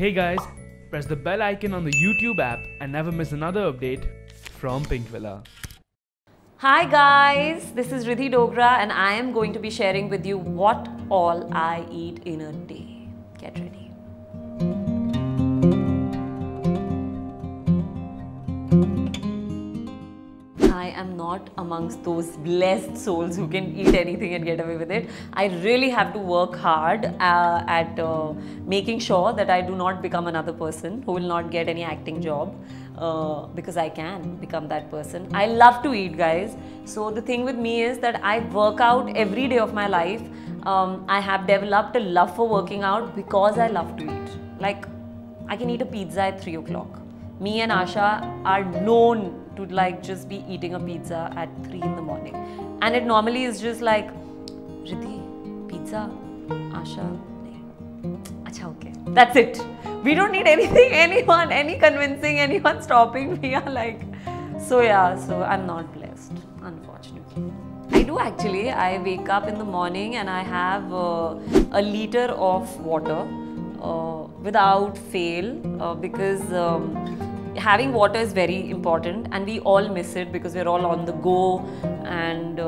Hey guys, press the bell icon on the YouTube app and never miss another update from Pink Villa. Hi guys, this is Riddhi Dogra and I am going to be sharing with you what all I eat in a day. Get ready. I am not amongst those blessed souls who can eat anything and get away with it. I really have to work hard at making sure that I do not become another person who will not get any acting job because I can become that person. I love to eat, guys. So the thing with me is that I work out every day of my life. I have developed a love for working out because I love to eat. Like, I can eat a pizza at 3 o'clock. Me and Asha are known to like just be eating a pizza at 3 in the morning. And it normally is just like, Riddhi, pizza, Asha, nahi. Acha, okay. That's it. We don't need anything, anyone, any convincing, anyone stopping. We are like, so yeah, so I'm not blessed, unfortunately. I do actually. I wake up in the morning and I have a liter of water without fail because having water is very important and we all miss it because we're all on the go and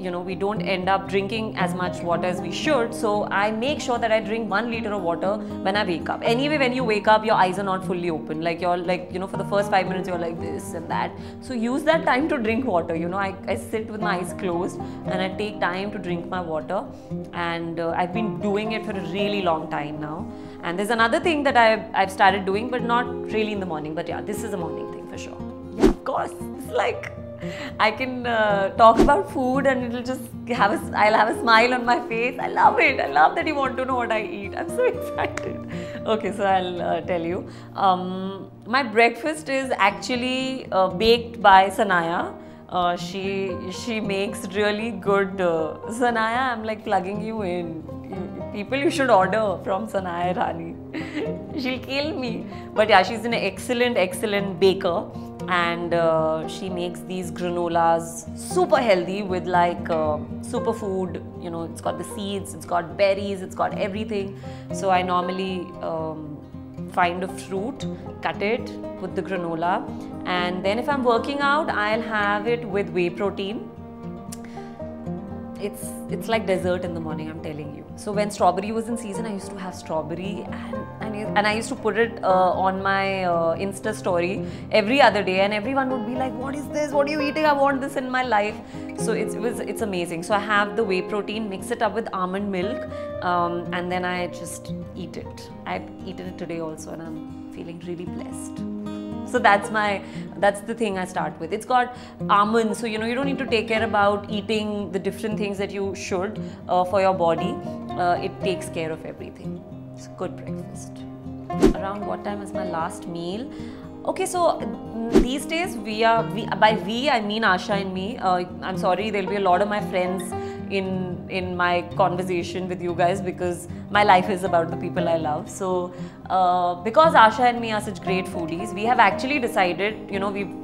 you know, we don't end up drinking as much water as we should. So I make sure that I drink 1 liter of water when I wake up. Anyway, when you wake up, your eyes are not fully open. Like you're like, you know, for the first 5 minutes, you're like this and that. So use that time to drink water. You know, I sit with my eyes closed and I take time to drink my water. And I've been doing it for a really long time now. And there's another thing that I've started doing, but not really in the morning. But yeah, this is a morning thing for sure. Yeah, of course. It's like, I can talk about food and it'll just I'll have a smile on my face. I love it. I love that you want to know what I eat. I'm so excited. Okay, so I'll tell you. My breakfast is actually baked by Sanaya. She makes really good Sanaya. I'm like plugging you in. People, you should order from Sanaya Rani. She'll kill me. But yeah, she's an excellent baker. And she makes these granolas super healthy with like superfood. You know, it's got the seeds, it's got berries, it's got everything. So I normally find a fruit, cut it, put the granola, and then if I'm working out, I'll have it with whey protein. It's like dessert in the morning, I'm telling you. So when strawberry was in season, I used to have strawberry and I used to put it on my Insta story every other day, and everyone would be like, what is this? What are you eating? I want this in my life. So it's amazing. So I have the whey protein, mix it up with almond milk, and then I just eat it. I've eaten it today also and I'm feeling really blessed. So that's the thing I start with. It's got almonds, so you know you don't need to take care about eating the different things that you should for your body. It takes care of everything. It's a good breakfast. Around what time is my last meal? Okay, so these days by we I mean Asha and me. I'm sorry, there'll be a lot of my friends in my conversation with you guys because my life is about the people I love. So because Asha and me are such great foodies, we have actually decided, you know, we've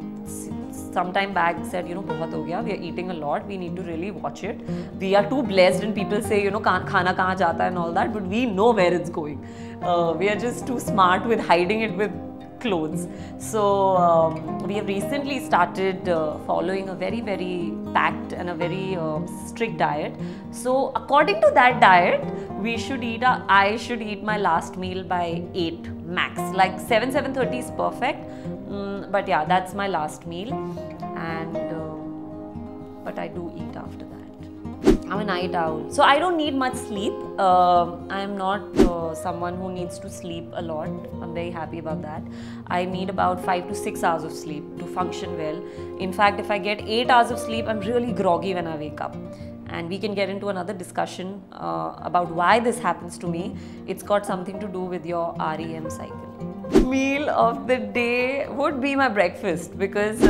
some time back said, you know, bahut ho gaya, we are eating a lot, we need to really watch it. We are too blessed and people say, you know, khana kahan jata and all that, but we know where it's going. We are just too smart with hiding it with clothes. So we have recently started following a very packed and a very strict diet. So according to that diet, I should eat my last meal by 8 max. Like 7:30 is perfect. But yeah, that's my last meal. And but I do eat after that. I'm a night owl, so I don't need much sleep. I'm not someone who needs to sleep a lot. I'm very happy about that. I need about 5 to 6 hours of sleep to function well. In fact, if I get 8 hours of sleep, I'm really groggy when I wake up. And we can get into another discussion about why this happens to me. It's got something to do with your REM cycle. Meal of the day would be my breakfast because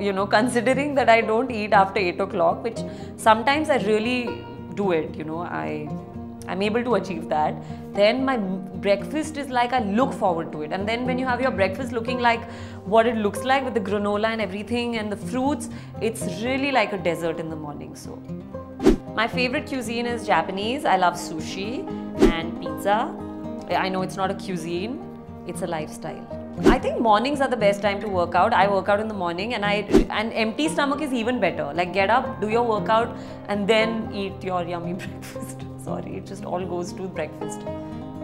you know, considering that I don't eat after 8 o'clock, which sometimes I really do it, you know, I'm able to achieve that, then my breakfast is like, I look forward to it. And then when you have your breakfast looking like what it looks like with the granola and everything and the fruits, it's really like a dessert in the morning. So my favorite cuisine is Japanese. I love sushi and pizza. I know it's not a cuisine, it's a lifestyle. I think mornings are the best time to work out. I work out in the morning, and empty stomach is even better. Like, get up, do your workout, and then eat your yummy breakfast. Sorry, it just all goes to breakfast.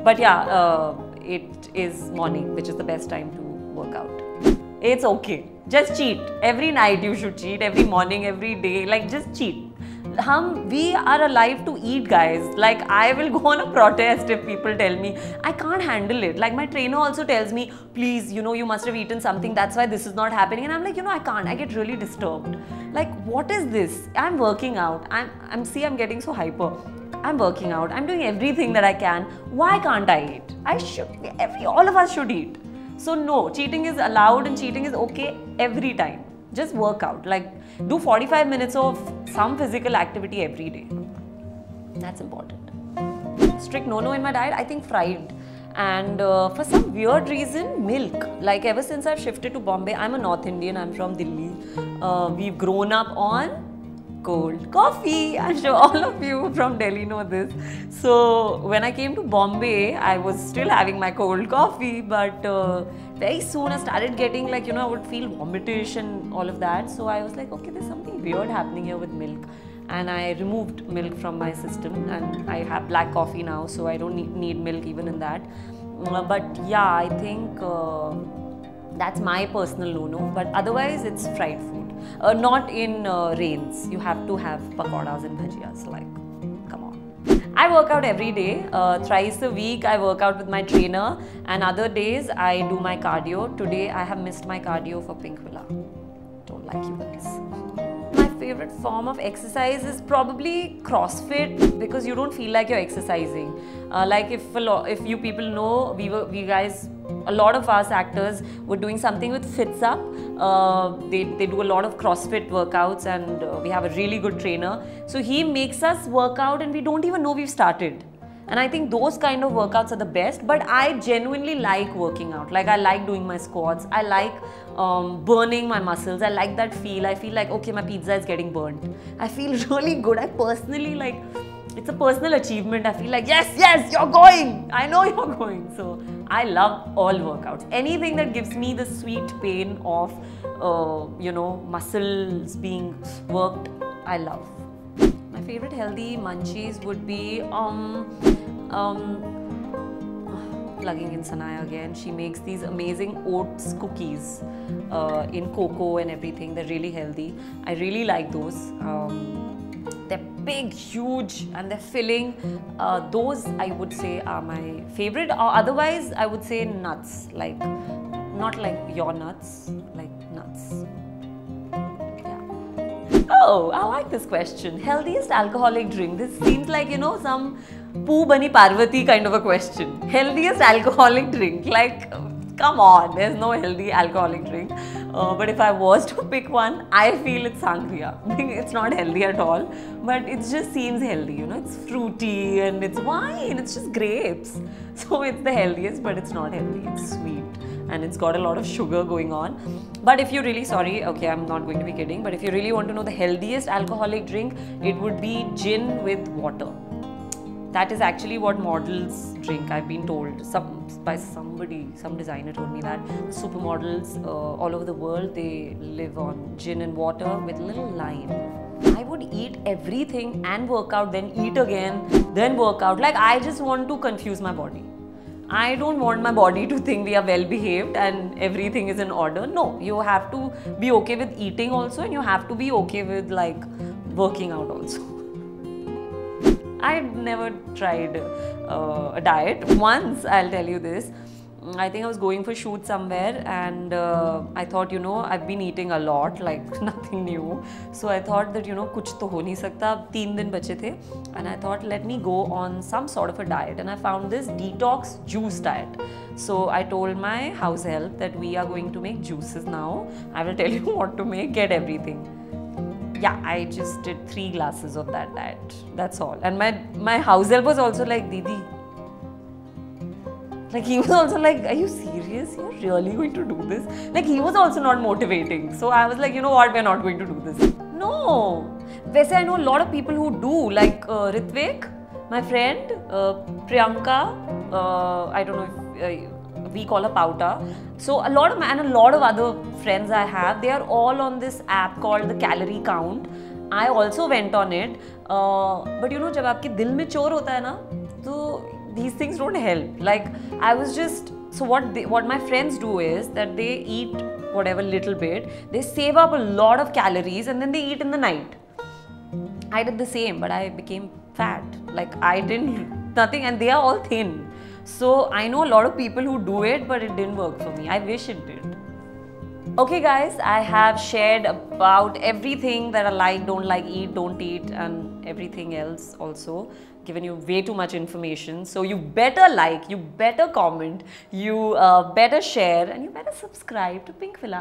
But yeah, it is morning, which is the best time to work out. It's okay. Just cheat. Every night you should cheat. Every morning, every day. Like, just cheat. We are alive to eat, guys. Like, I will go on a protest if people tell me I can't handle it. Like, my trainer also tells me, please, you must have eaten something, that's why this is not happening. And I'm like, I can't. I get really disturbed. Like, what is this? I'm working out. I'm getting so hyper. I'm working out. I'm doing everything that I can. Why can't I eat? I should. All of us should eat. So no, cheating is allowed and cheating is okay every time. Just work out. Like, do 45 minutes of some physical activity every day. That's important. Strict no-no in my diet, I think fried. And for some weird reason, milk. Like, ever since I've shifted to Bombay, I'm a North Indian, I'm from Delhi. We've grown up on cold coffee. I'm sure all of you from Delhi know this. So when I came to Bombay, I was still having my cold coffee, but very soon I started getting like, I would feel vomitish and all of that. So I was like, okay, there's something weird happening here with milk. And I removed milk from my system, and I have black coffee now, so I don't need milk even in that. But yeah, I think that's my personal no-no. But otherwise, it's fried food. Not in rains. You have to have pakoras and bhajiyas. Like, come on. I work out every day. Thrice a week, I work out with my trainer. And other days, I do my cardio. Today, I have missed my cardio for Pink Villa. Don't like you guys. My favorite form of exercise is probably CrossFit, because you don't feel like you're exercising. Like, if you people know, we guys, a lot of us actors were doing something with Fits Up. They do a lot of CrossFit workouts, and we have a really good trainer. So he makes us work out and we don't even know we've started. And I think those kind of workouts are the best, but I genuinely like working out. Like, I like doing my squats. I like burning my muscles. I like that feel. I feel like, okay, my pizza is getting burnt. I feel really good. I personally like, it's a personal achievement. I feel like, yes, you're going. I know you're going. So I love all workouts. Anything that gives me the sweet pain of, muscles being worked, I love. My favorite healthy munchies would be plugging in Sanaya again. She makes these amazing oats cookies in cocoa and everything. They're really healthy. I really like those. They're big, huge, and they're filling. Those I would say are my favorite. Or otherwise, I would say nuts. Like, not like your nuts, like nuts. Oh, I like this question. Healthiest alcoholic drink. This seems like, some Poo Bani Parvati kind of a question. Healthiest alcoholic drink. Like, come on, there's no healthy alcoholic drink. But if I was to pick one, I feel it's sangria. It's not healthy at all, but it just seems healthy, It's fruity and it's wine, it's just grapes. So it's the healthiest, but it's not healthy. It's sweet and it's got a lot of sugar going on. But if you're really sorry, okay, I'm not going to be kidding, but if you really want to know the healthiest alcoholic drink, it would be gin with water. That is actually what models drink, I've been told. By somebody, some designer told me that supermodels all over the world, they live on gin and water with a little lime. I would eat everything and work out, then eat again, then work out. Like, I just want to confuse my body. I don't want my body to think we are well behaved and everything is in order. No, you have to be okay with eating also, and you have to be okay with like working out also. I've never tried a diet. Once, I'll tell you this. I think I was going for shoot somewhere, and I thought, I've been eating a lot, like nothing new. So I thought that, kuch to ho nahi sakta. 3 din bache the, and I thought, let me go on some sort of a diet. And I found this detox juice diet. So I told my house help that we are going to make juices now. I will tell you what to make, get everything. Yeah, I just did 3 glasses of that diet. That's all. And my house help was also like, Didi. Like, he was also like, are you serious? You're really going to do this? Like, he was also not motivating. So I was like, you know what? We're not going to do this. No. Vese, I know a lot of people who do. Like Ritvik, my friend, Priyanka, I don't know if we call a pauta. So a lot of other friends I have, they are all on this app called the Calorie Count. I also went on it, but you know, जब आपके दिल में चोर होता है ना, तो these things don't help. Like I was just, so what my friends do is that they eat whatever little bit, they save up a lot of calories and then they eat in the night. I did the same, but I became fat. Like I didn't nothing, and they are all thin. So I know a lot of people who do it, but it didn't work for me. I wish it did. Okay guys, I have shared about everything that I like, don't like, eat, don't eat, and everything else also. Given you way too much information. So you better like, you better comment, you better share, and you better subscribe to Pink Villa.